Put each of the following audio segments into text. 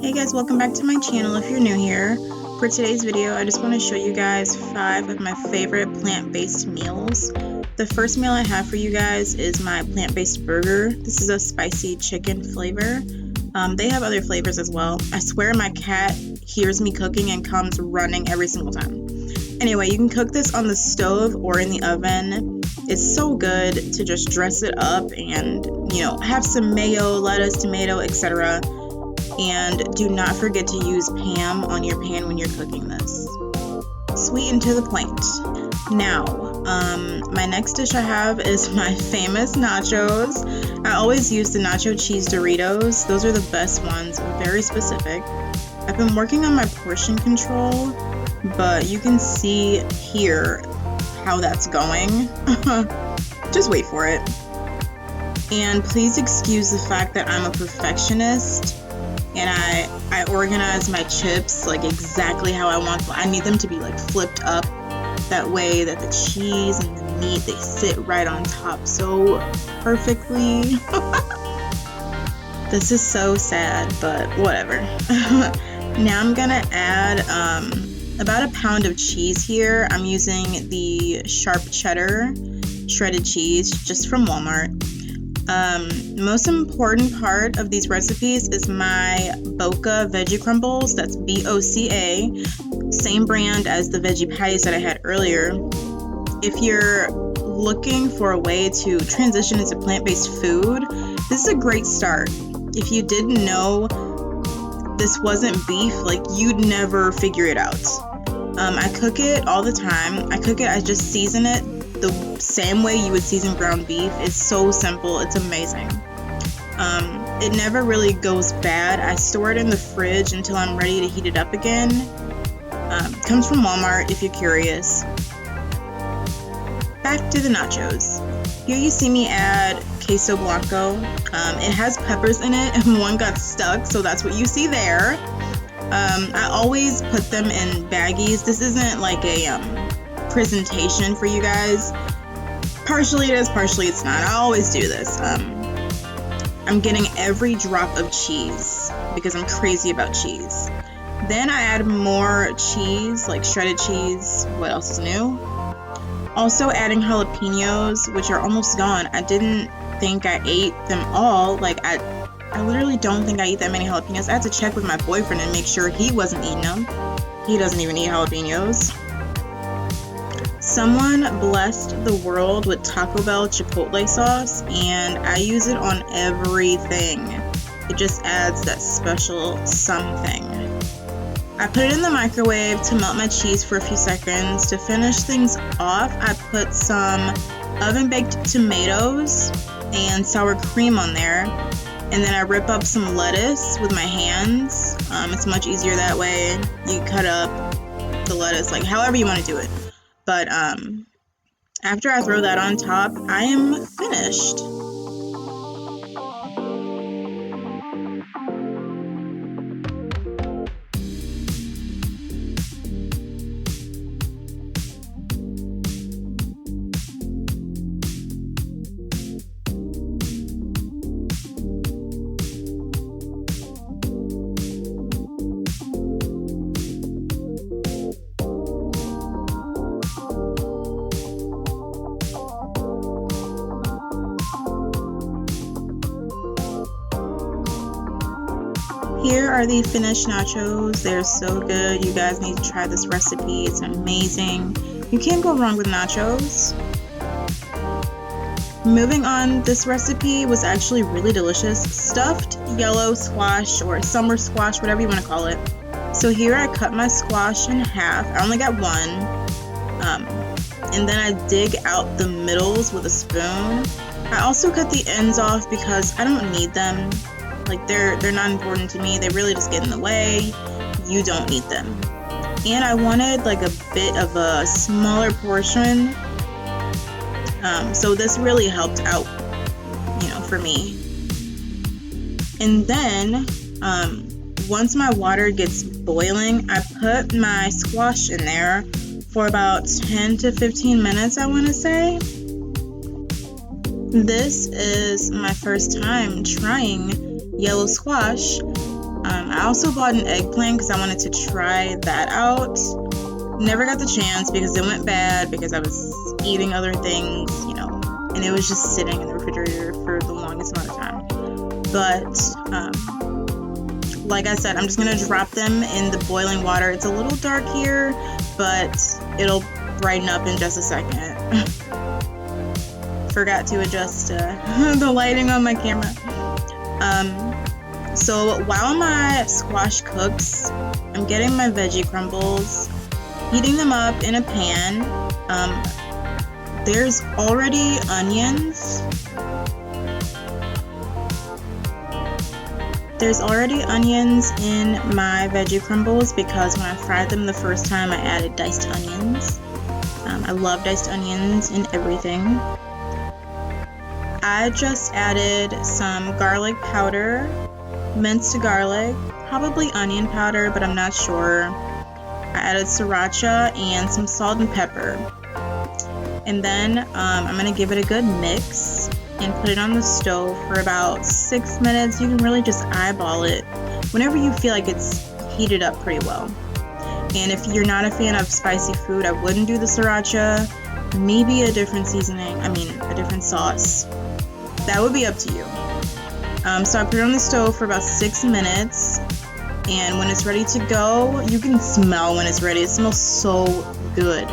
Hey guys, welcome back to my channel if you're new here. For today's video, I just want to show you guys 5 of my favorite plant-based meals. The first meal I have for you guys is my plant-based burger. This is a spicy chicken flavor. They have other flavors as well. I swear my cat hears me cooking and comes running every single time. Anyway, you can cook this on the stove or in the oven. It's so good to just dress it up and, have some mayo, lettuce, tomato, etc. And do not forget to use Pam on your pan when you're cooking this. Sweet and to the point. Now, my next dish I have is my famous nachos. I always use the nacho cheese Doritos. Those are the best ones, very specific. I've been working on my portion control, but you can see here how that's going. Just wait for it. And please excuse the fact that I'm a perfectionist and I organize my chips like exactly how I want them. I need them to be like flipped up that way that the cheese and the meat, they sit right on top so perfectly. This is so sad, but whatever. Now I'm gonna add about a pound of cheese here. I'm using the sharp cheddar shredded cheese just from Walmart. Most important part of these recipes is my Boca veggie crumbles. That's B-O-C-A, same brand as the veggie patties that I had earlier. If you're looking for a way to transition into plant-based food, this is a great start. If you didn't know this wasn't beef, like you'd never figure it out. I cook it all the time. I just season it the same way you would season ground beef. It's so simple. It's amazing. It never really goes bad. I store it in the fridge until I'm ready to heat it up again. Comes from Walmart if you're curious. Back to the nachos. Here you see me add queso blanco. It has peppers in it and one got stuck, so that's what you see there. I always put them in baggies. This isn't like a presentation for you guys. Partially it is, partially it's not. I always do this. I'm getting every drop of cheese because I'm crazy about cheese. Then I add more cheese, like shredded cheese. What else is new? Also adding jalapenos, which are almost gone. I didn't think I ate them all. Like I literally don't think I eat that many jalapenos. I had to check with my boyfriend and make sure he wasn't eating them. He doesn't even eat jalapenos. Someone blessed the world with Taco Bell Chipotle sauce, and I use it on everything. It just adds that special something. I put it in the microwave to melt my cheese for a few seconds. To finish things off, I put some oven-baked tomatoes and sour cream on there, and then I rip up some lettuce with my hands. It's much easier that way. You cut up the lettuce like however you want to do it. But after I throw that on top, I am finished. Here are the finished nachos. They're so good. You guys need to try this recipe. It's amazing. You can't go wrong with nachos. Moving on, this recipe was actually really delicious. Stuffed yellow squash or summer squash, whatever you want to call it. So here I cut my squash in half. I only got one. And then I dig out the middles with a spoon. I also cut the ends off because I don't need them. Like they're not important to me. They really just get in the way. You don't need them. And I wanted like a bit of a smaller portion. So this really helped out, for me. And then once my water gets boiling, I put my squash in there for about 10 to 15 minutes, I want to say. This is my first time trying yellow squash. I also bought an eggplant because I wanted to try that out. Never got the chance because it went bad because I was eating other things, you know, and it was just sitting in the refrigerator for the longest amount of time. But like I said, I'm just gonna drop them in the boiling water. It's a little dark here, but it'll brighten up in just a second. Forgot to adjust the lighting on my camera. So while my squash cooks, I'm getting my veggie crumbles, heating them up in a pan. There's already onions. There's already onions in my veggie crumbles because when I fried them the first time I added diced onions. I love diced onions in everything. I just added some garlic powder, minced garlic, probably onion powder, but I'm not sure. I added sriracha and some salt and pepper. And then I'm going to give it a good mix and put it on the stove for about 6 minutes. You can really just eyeball it whenever you feel like it's heated up pretty well. And if you're not a fan of spicy food, I wouldn't do the sriracha. Maybe a different seasoning, a different sauce. That would be up to you. So I put it on the stove for about 6 minutes, and when it's ready to go, you can smell when it's ready. It smells so good.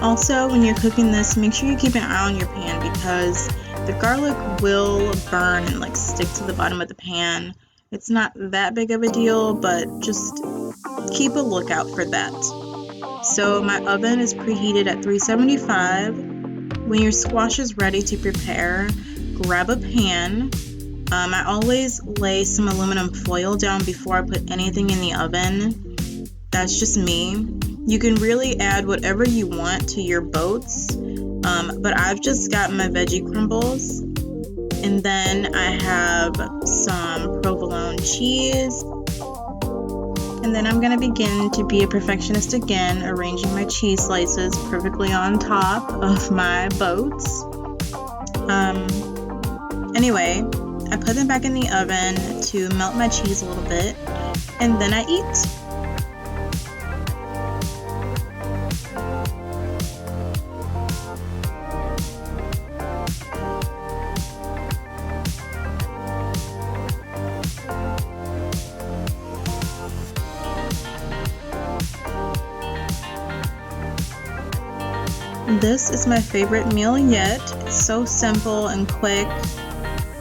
Also, when you're cooking this, make sure you keep an eye on your pan because the garlic will burn and like stick to the bottom of the pan. It's not that big of a deal, but just keep a lookout for that. So my oven is preheated at 375. When your squash is ready to prepare, grab a pan. I always lay some aluminum foil down before I put anything in the oven. That's just me. You can really add whatever you want to your boats, but I've just got my veggie crumbles, and then I have some provolone cheese, and then I'm going to begin to be a perfectionist again, arranging my cheese slices perfectly on top of my boats. Anyway, I put them back in the oven to melt my cheese a little bit, and then I eat. This is my favorite meal yet. It's so simple and quick.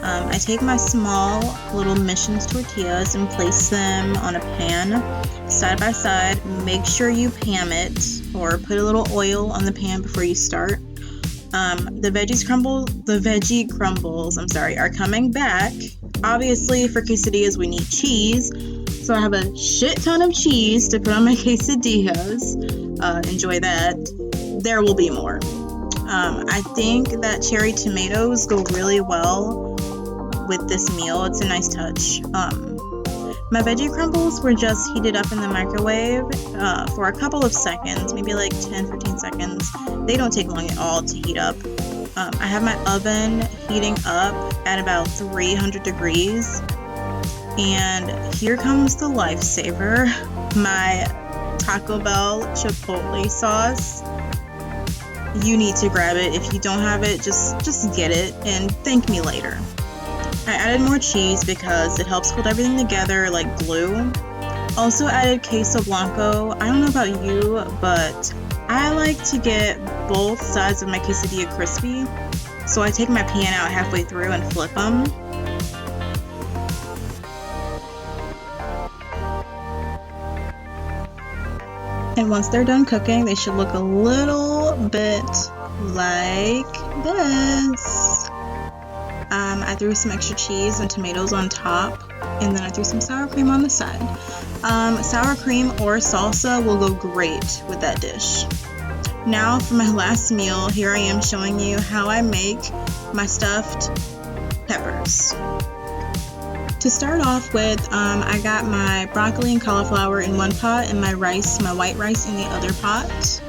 I take my small little missions tortillas and place them on a pan side by side. Make sure you Pam it or put a little oil on the pan before you start. The veggie crumbles, are coming back. Obviously, for quesadillas we need cheese, so I have a shit ton of cheese to put on my quesadillas. Enjoy that. There will be more. I think that cherry tomatoes go really well with this meal. It's a nice touch. My veggie crumbles were just heated up in the microwave for a couple of seconds, maybe like 10-15 seconds. They don't take long at all to heat up. I have my oven heating up at about 300 degrees. And here comes the lifesaver, my Taco Bell Chipotle sauce. You need to grab it. If you don't have it, just get it and thank me later. I added more cheese because it helps hold everything together like glue. Also added queso blanco. I don't know about you, but I like to get both sides of my quesadilla crispy. So I take my pan out halfway through and flip them. And once they're done cooking, they should look a little bit like this. I threw some extra cheese and tomatoes on top, and then I threw some sour cream on the side. Sour cream or salsa will go great with that dish. Now for my last meal, here I am showing you how I make my stuffed peppers. To start off with, I got my broccoli and cauliflower in one pot and my white rice in the other pot.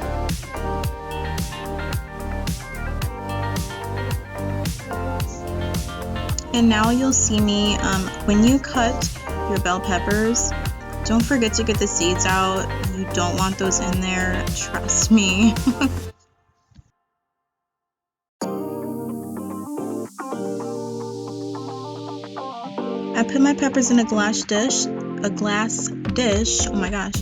And now you'll see me, when you cut your bell peppers. Don't forget to get the seeds out. You don't want those in there, trust me. I put my peppers in a glass dish, oh my gosh,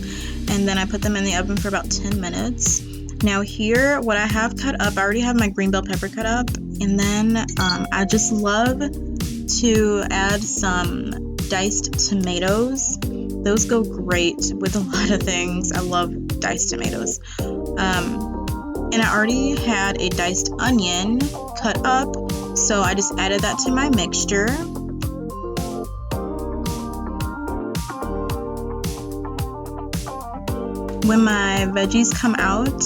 and then I put them in the oven for about 10 minutes. Now here, what I have cut up, I already have my green bell pepper cut up, and then I just love to add some diced tomatoes. Those go great with a lot of things. I love diced tomatoes. And I already had a diced onion cut up, so I just added that to my mixture. When my veggies come out,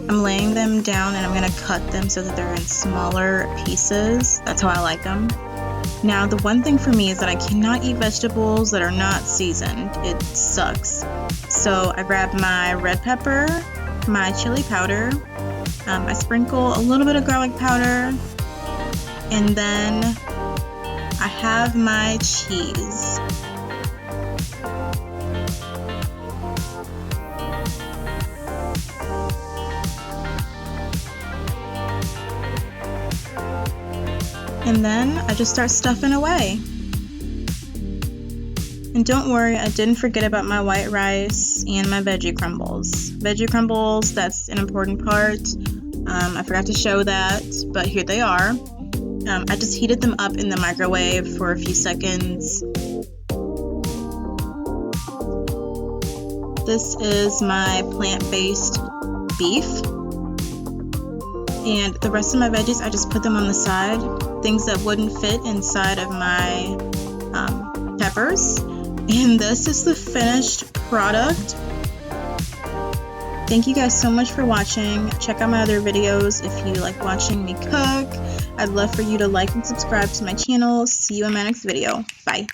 I'm laying them down and I'm going to cut them so that they're in smaller pieces. That's how I like them. Now, the one thing for me is that I cannot eat vegetables that are not seasoned. It sucks. So I grab my red pepper, my chili powder, I sprinkle a little bit of garlic powder, and then I have my cheese. And then I just start stuffing away. And don't worry, I didn't forget about my white rice and my veggie crumbles. Veggie crumbles, that's an important part. I forgot to show that, but here they are. I just heated them up in the microwave for a few seconds. This is my plant-based beef. And the rest of my veggies, I just put them on the side. Things that wouldn't fit inside of my peppers. And this is the finished product. Thank you guys so much for watching. Check out my other videos if you like watching me cook. I'd love for you to like and subscribe to my channel. See you in my next video. Bye.